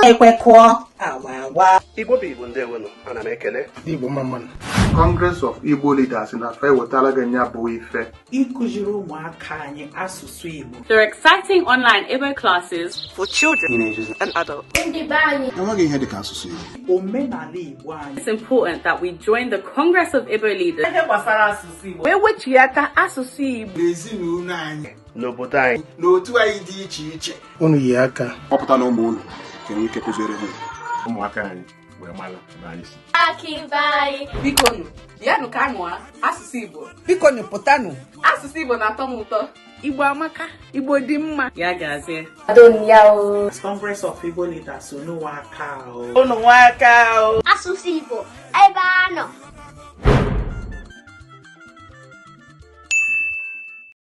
Ekwekwo awawa. Igbo bụ ndewonu ana m ekele. Igbo mama. Congress of Igbo Leaders in Afọ ewetala gị nya bụ ife. Ikuziri ụmụaka anyị asụsụ Igbo. There are exciting online Igbo classes For children, teenagers and adults. Amaghị ihe dịka asụsụ Igbo. Omenala Igbo anyị. It's important that we join the Congress of Igbo Leaders. Ihe gbasara asụsụ Igbo. Ewechi aka asụsụ Igbo N'ezinụlọ anyị. N'obodo anyị. N'otu anyị dị iche iche. Unu yi aka. Kpọpụta na ụmụ unu ka enwe ike kụziere ha. Ụmụaka anyị wee mara na anyị si. bikonu bịanụ ka anyị mụọ asụsụ Igbo bikonu pụtanụ asụsụ Igbo na-atọ m ụtọ Igbo amaka Igbo dị mma Ya gazie. Congress of Igbo Leaders unu nwaka o. unu nwa aka Asụsụ Igbo ebe a nọ